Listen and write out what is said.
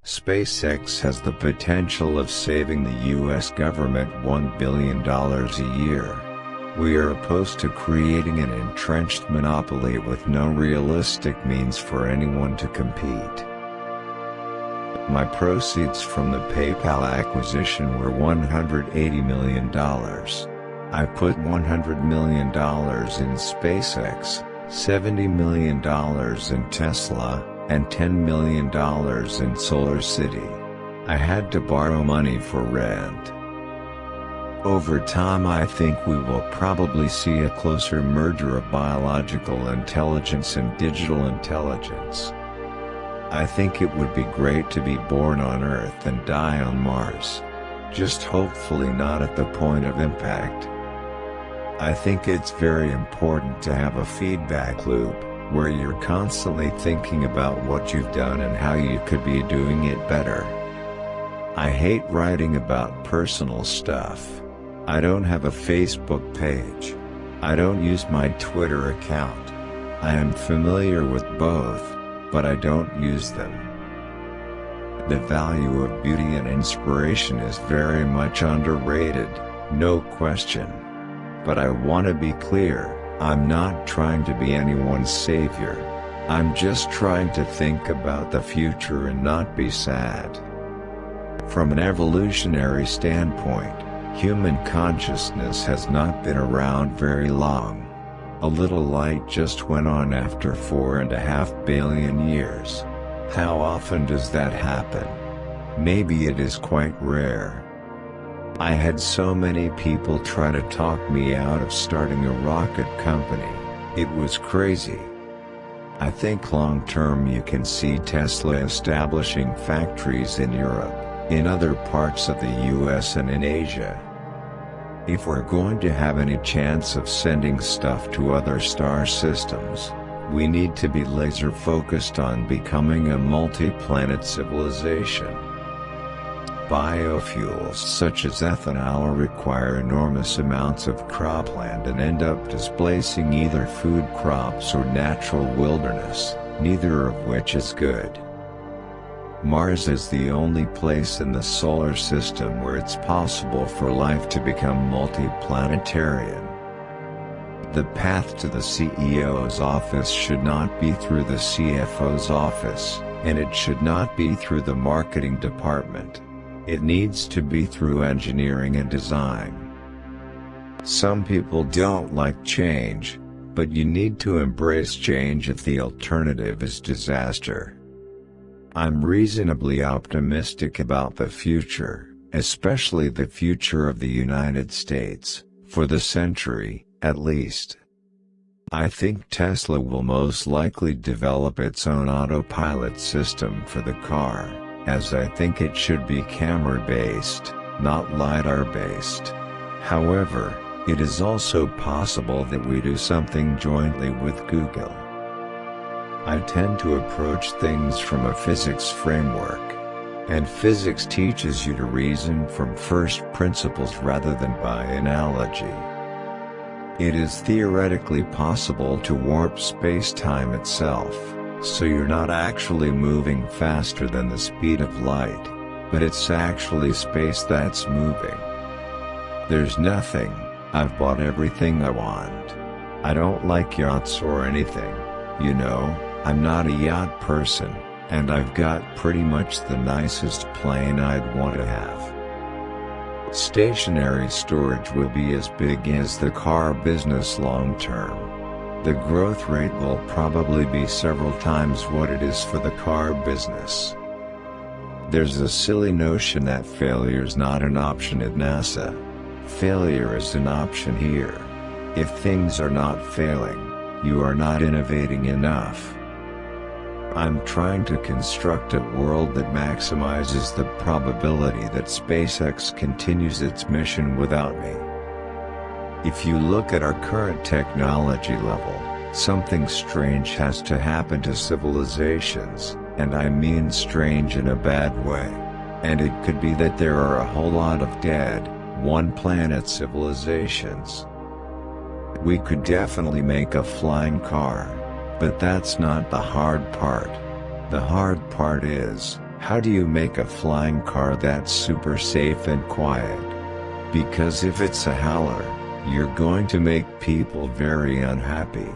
SpaceX has the potential of saving the US government $1 billion a year. We are opposed to creating an entrenched monopoly with no realistic means for anyone to compete. My proceeds from the PayPal acquisition were $180 million. I put $100 million in SpaceX, $70 million in Tesla, and $10 million in Solar City. I had to borrow money for rent. Over time, I think we will probably see a closer merger of biological intelligence and digital intelligence. I think it would be great to be born on Earth and die on Mars. Just hopefully not at the point of impact. I think it's very important to have a feedback loop, where you're constantly thinking about what you've done and how you could be doing it better. I hate writing about personal stuff. I don't have a Facebook page. I don't use my Twitter account. I am familiar with both, but I don't use them. The value of beauty and inspiration is very much underrated, no question. But I want to be clear, I'm not trying to be anyone's savior. I'm just trying to think about the future and not be sad. From an evolutionary standpoint, human consciousness has not been around very long. A little light just went on after 4.5 billion years. How often does that happen? Maybe it is quite rare. I had so many people try to talk me out of starting a rocket company. It was crazy. I think long-term you can see Tesla establishing factories in Europe, in other parts of the US and in Asia. If we're going to have any chance of sending stuff to other star systems, we need to be laser-focused on becoming a multi-planet civilization. Biofuels such as ethanol require enormous amounts of cropland and end up displacing either food crops or natural wilderness, neither of which is good. Mars is the only place in the solar system where it's possible for life to become multi-planetarian. The path to the CEO's office should not be through the CFO's office, and it should not be through the marketing department. It needs to be through engineering and design. Some people don't like change, but you need to embrace change if the alternative is disaster. I'm reasonably optimistic about the future, especially the future of the United States, for the century, at least. I think Tesla will most likely develop its own autopilot system for the car, as I think it should be camera-based, not LiDAR-based. However, it is also possible that we do something jointly with Google. I tend to approach things from a physics framework, and physics teaches you to reason from first principles rather than by analogy. It is theoretically possible to warp space-time itself, so you're not actually moving faster than the speed of light, but it's actually space that's moving. There's nothing. I've bought everything I want. I don't like yachts or anything, you know. I'm not a yacht person, and I've got pretty much the nicest plane I'd want to have. Stationary storage will be as big as the car business long term. The growth rate will probably be several times what it is for the car business. There's a silly notion that failure's not an option at NASA. Failure is an option here. If things are not failing, you are not innovating enough. I'm trying to construct a world that maximizes the probability that SpaceX continues its mission without me. If you look at our current technology level, something strange has to happen to civilizations, and I mean strange in a bad way. And it could be that there are a whole lot of dead, one-planet civilizations. We could definitely make a flying car, but that's not the hard part. The hard part is, How do you make a flying car that's super safe and quiet? Because if it's a howler, you're going to make people very unhappy.